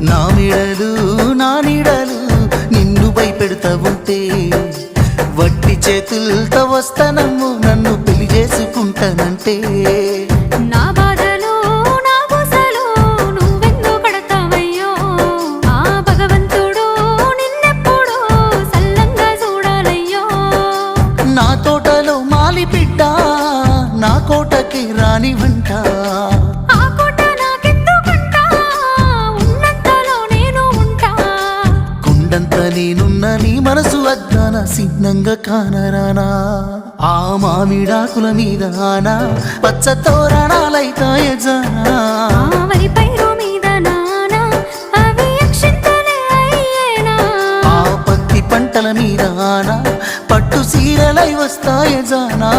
నా మెడలు నా నీడలు నిన్ను భయపెడతా ఉంటే వట్టి చేతులతో వస్తానమ్ము నన్ను పెళ్లి చేసుకుంటానంటే నా బాధలు నా బోసలు నువ్వెందుకు కడతావయ్యో ఆ భగవంతుడు నిన్నెప్పుడు సల్లంగా చూడాలయ్యో నా తోటలో మాలి బిడ్డ నా కోటకి రాని వంట ఆ కోట నాకెందుకంట ఉన్నంతలో నేను ఉంటా కొండంత నేనున్న నీ మనసు అద్దాన సిన్నంగా కానరానా ఆ మామిడాకుల మీద ఆనా పచ్చ తోరణాలైతాయ జానా ఆ వరి పైరు మీద నానా అవి అక్షింతలే అయ్యేనా ఆ పత్తి పంటల మీద ఆనా పట్టు సీరలై వస్తాయ జానా